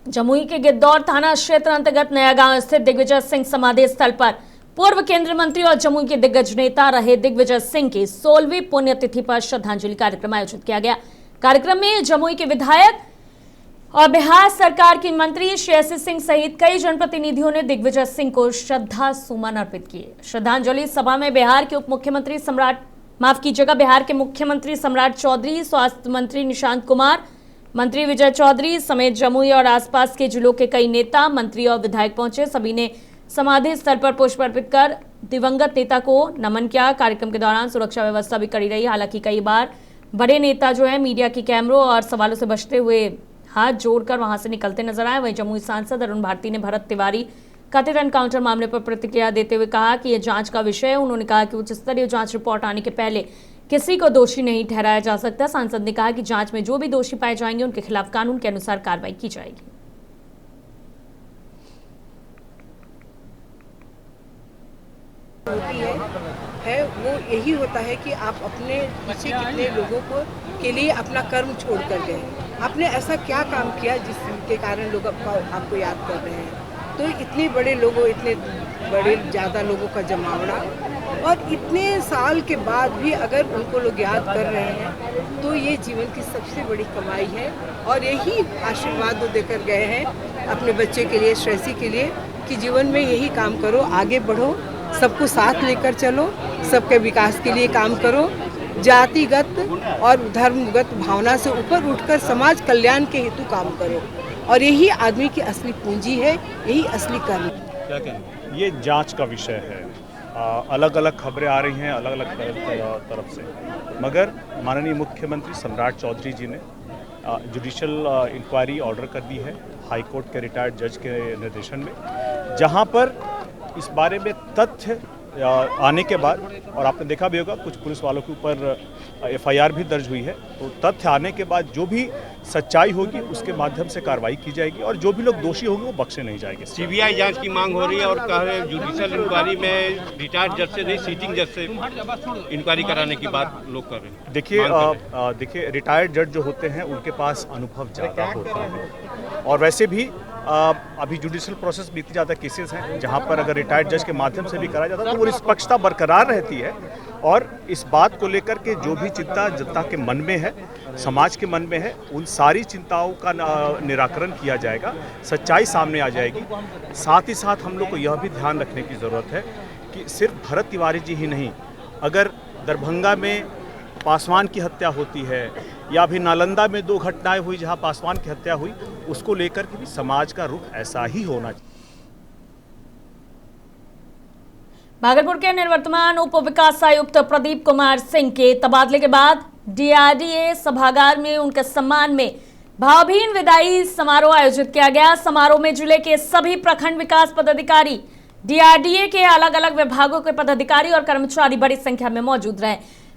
जमुई के गिद्धौर थाना क्षेत्र अंतर्गत नया गांव स्थित दिग्विजय सिंह समाधि स्थल पर पूर्व केंद्रीय मंत्री और जमुई के दिग्गज नेता रहे दिग्विजय सिंह की 16वीं पुण्यतिथि पर श्रद्धांजलि कार्यक्रम आयोजित किया गया। कार्यक्रम में जमुई के विधायक और बिहार सरकार की मंत्री श्रेयसी सिंह सहित कई जनप्रतिनिधियों ने दिग्विजय सिंह को श्रद्धा सुमन अर्पित किए। श्रद्धांजलि सभा में बिहार के उप मुख्यमंत्री बिहार के मुख्यमंत्री सम्राट चौधरी, स्वास्थ्य मंत्री निशांत कुमार, मंत्री विजय चौधरी समेत जमुई और आसपास के जिलों के कई नेता, मंत्री और विधायक पहुंचे। सभी ने समाधि स्थल पर पुष्प अर्पित कर दिवंगत नेता को नमन किया। कार्यक्रम के दौरान सुरक्षा व्यवस्था भी कड़ी रही। हालांकि कई बार बड़े नेता जो है मीडिया के कैमरों और सवालों से बचते हुए हाथ जोड़कर वहां से निकलते नजर आए। वहीं जमुई सांसद अरुण भारती ने भरत तिवारी कथित एनकाउंटर मामले पर प्रतिक्रिया देते हुए कहा कि यह जांच का विषय है। उन्होंने कहा कि उच्च स्तरीय जांच रिपोर्ट आने के पहले किसी को दोषी नहीं ठहराया जा सकता। सांसद ने कहा कि जांच में जो भी दोषी पाए जाएंगे उनके खिलाफ कानून के अनुसार कार्रवाई की जाएगी। है वो यही होता है कि आप अपने पीछे कितने लोगों को के लिए अपना कर्म छोड़ कर गए, आपने ऐसा क्या काम किया जिसके कारण लोग आपको याद कर रहे हैं। तो इतने बड़े लोगों, इतने बड़े ज़्यादा लोगों का जमावड़ा और इतने साल के बाद भी अगर उनको लोग याद कर रहे हैं तो ये जीवन की सबसे बड़ी कमाई है। और यही आशीर्वाद वो देकर गए हैं अपने बच्चे के लिए, श्रेयसी के लिए, कि जीवन में यही काम करो, आगे बढ़ो, सबको साथ लेकर चलो, सबके विकास के लिए काम करो, जातिगत और धर्मगत भावना से ऊपर उठकर समाज कल्याण के हेतु काम करो। और यही आदमी की असली पूंजी है, यही असली कर्म। क्या कहें? ये जांच का विषय है। अलग अलग खबरें आ रही हैं अलग अलग तरफ से, मगर माननीय मुख्यमंत्री सम्राट चौधरी जी ने जुडिशियल इंक्वायरी ऑर्डर कर दी है हाई कोर्ट के रिटायर्ड जज के निर्देशन में, जहां पर इस बारे में तथ्य आने के बाद, और आपने देखा भी होगा कुछ पुलिस वालों के ऊपर एफआईआर भी दर्ज हुई है, तो तथ्य आने के बाद जो भी सच्चाई होगी उसके माध्यम से कार्रवाई की जाएगी और जो भी लोग दोषी होंगे वो बख्शे नहीं जाएंगे। सीबीआई जांच की मांग हो रही है और कह रहे जुडिशियल इंक्वायरी में रिटायर्ड जज से नहीं, सीटिंग जज से इंक्वायरी कराने की बात लोग कर रहे हैं। देखिए रिटायर्ड जज जो होते हैं उनके पास अनुभव ज़्यादा होता है और वैसे भी अभी जुडिशियल प्रोसेस बीती ज़्यादा केसेस हैं जहां पर अगर रिटायर्ड जज के माध्यम से भी कराया जाता है तो वो निष्पक्षता बरकरार रहती है। और इस बात को लेकर के जो भी चिंता जनता के मन में है, समाज के मन में है, उन सारी चिंताओं का निराकरण किया जाएगा, सच्चाई सामने आ जाएगी। साथ ही साथ हम लोग को यह भी ध्यान रखने की ज़रूरत है कि सिर्फ भरत तिवारी जी ही नहीं, अगर दरभंगा में पासवान की हत्या होती है या अभी नालंदा में 2 घटनाएं हुई जहां पासवान की हत्या हुई, उसको लेकर के भी समाज का रुख ऐसा ही होना चाहिए। भागलपुर के निवर्तमान उप विकास आयुक्त प्रदीप कुमार सिंह के तबादले के बाद डीआरडीए सभागार में उनके सम्मान में भावभीनी विदाई समारोह आयोजित किया गया। समारोह में जिले के सभी प्रखंड विकास पदाधिकारी, डीआरडीए के अलग अलग विभागों के पदाधिकारी और कर्मचारी बड़ी संख्या में मौजूद रहे।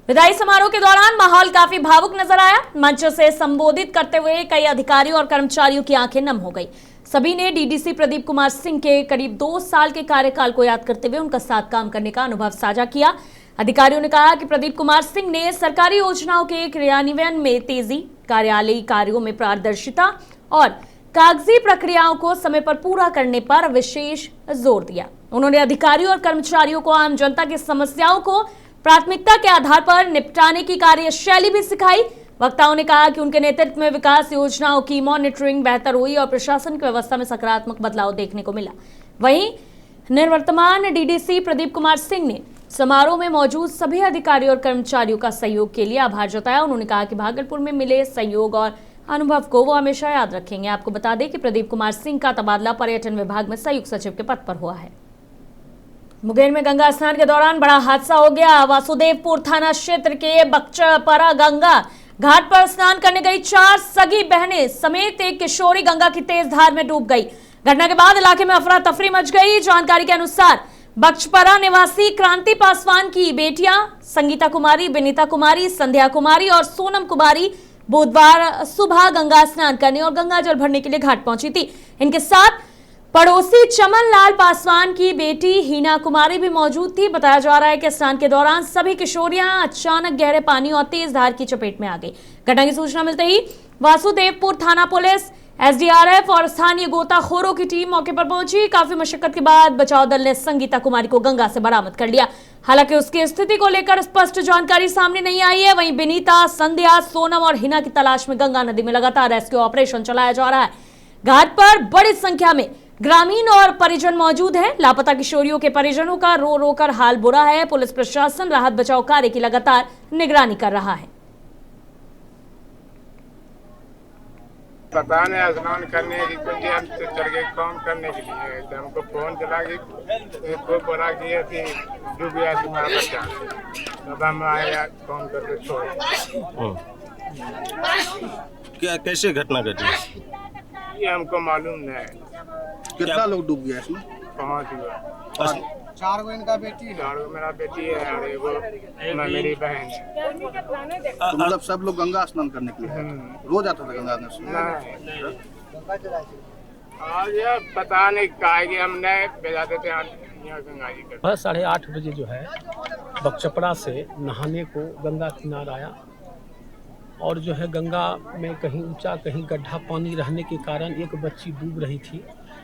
विदाई समारोह के दौरान माहौल काफी भावुक नजर आया। मंच से संबोधित करते हुए कई अधिकारियों और कर्मचारियों की आंखें नम हो गई। सभी ने डीडीसी प्रदीप कुमार सिंह के करीब 2 साल के कार्यकाल को याद करते हुए उनका साथ काम करने का अनुभव साझा किया। अधिकारियों ने कहा कि प्रदीप कुमार सिंह ने सरकारी योजनाओं के क्रियान्वयन में तेजी, कार्यालयी कार्यों में पारदर्शिता और कागजी प्रक्रियाओं को समय पर पूरा करने पर विशेष जोर दिया। उन्होंने अधिकारियों और कर्मचारियों को आम जनता की समस्याओं को प्राथमिकता के आधार पर निपटाने की कार्यशैली भी सिखाई। वक्ताओं ने कहा कि उनके नेतृत्व में विकास योजनाओं की मॉनिटरिंग बेहतर हुई और प्रशासन की व्यवस्था में सकारात्मक बदलाव देखने को मिला। वहीं निवर्तमान डीडीसी प्रदीप कुमार सिंह ने समारोह में मौजूद सभी अधिकारियों और कर्मचारियों का सहयोग के लिए आभार जताया। उन्होंने कहा कि भागलपुर में मिले सहयोग और अनुभव को वो हमेशा याद रखेंगे। आपको बता दें कि प्रदीप कुमार सिंह का तबादला पर्यटन विभाग में संयुक्त सचिव के पद पर हुआ है। मुंगेर में गंगा स्नान के दौरान बड़ा हादसा हो गया। वासुदेवपुर थाना क्षेत्र के बक्चपरा गंगा घाट पर स्नान करने गई 4 सगी बहनें समेत एक किशोरी गंगा की तेज धार में डूब गई। घटना के बाद इलाके में अफरा तफरी मच गई। जानकारी के अनुसार बक्चपरा निवासी क्रांति पासवान की बेटियां संगीता कुमारी, विनीता कुमारी, संध्या कुमारी और सोनम कुमारी बुधवार सुबह गंगा स्नान करने और गंगा जल भरने के लिए घाट पहुंची थी। इनके साथ पड़ोसी चमन लाल पासवान की बेटी हीना कुमारी भी मौजूद थी। बताया जा रहा है कि स्नान के दौरान सभी किशोरियां अचानक गहरे पानी और तेज धार की चपेट में आ गई। घटना की सूचना मिलते ही वासुदेवपुर थाना पुलिस एसडीआरएफ और स्थानीय गोताखोरों की टीम मौके पर पहुंची। काफी मशक्कत के बाद बचाव दल ने संगीता कुमारी को गंगा से बरामद कर लिया। हालांकि उसकी स्थिति को लेकर स्पष्ट जानकारी सामने नहीं आई है। वहीं विनीता, संध्या, सोनम और हिना की तलाश में गंगा नदी में लगातार रेस्क्यू ऑपरेशन चलाया जा रहा है। घाट पर बड़ी संख्या में ग्रामीण और परिजन मौजूद हैं। लापता किशोरियों के परिजनों का रो रो कर हाल बुरा है। पुलिस प्रशासन राहत बचाव कार्य की लगातार निगरानी कर रहा है। पता नहीं, स्नान करने की कुछ हम तो चल गए काम करने के लिए, तो हमको फोन चला के को बोला कि ऐसे डूब गया तुम्हारा बच्चा, तब हम आए काम करके छोड़। क्या कैसे घटना घटी? ये हमको मालूम नहीं। कितना लोग डूब गया इसमें? 5 लोग। 4 गो इनका बेटी है, 4 मेरा बेटी है और एगो मेरी बहन है। तो मतलब सब लोग गंगा स्नान करने के लिए रोज आता था गंगा स्नान? आज ये पता नहीं काहे हम नहीं भेजाते थे यहाँ गंगा जी कर। 8:30 बजे जो है बकचपड़ा से नहाने को गंगा किनारा आया और जो है गंगा में कहीं ऊंचा कहीं गड्ढा पानी रहने के कारण एक बच्ची डूब रही थी,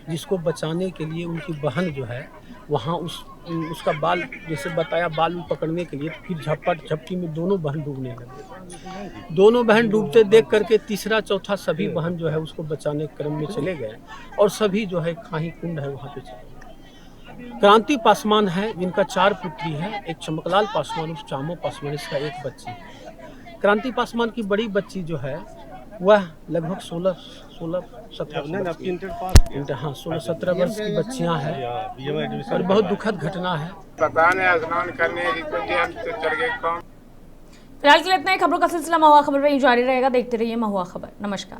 जिसको बचाने के लिए उनकी बहन जो है वहाँ उसका बाल जैसे बताया बालू पकड़ने के लिए, फिर झपटी में दोनों बहन डूबने लगे। दोनों बहन डूबते देख करके तीसरा चौथा सभी बहन जो है उसको बचाने के क्रम में चले गए और सभी जो है खाही कुंड है वहाँ पे चले गए। क्रांति पासवान है जिनका 4 पुत्री है, एक चमकलाल पासवान, उस चामो पासवान, इसका एक बच्ची है। क्रांति पासवान की बड़ी बच्ची जो है वह लगभग 16-17 वर्ष की बच्चियां हैं और बहुत दुखद घटना है। पता नहीं, स्नान करने की कुछ हम तो चल गए काम। फिलहाल के लिए इतना ही। खबरों का सिलसिला महुआ खबर पर जारी रहेगा। देखते रहिए महुआ खबर। नमस्कार।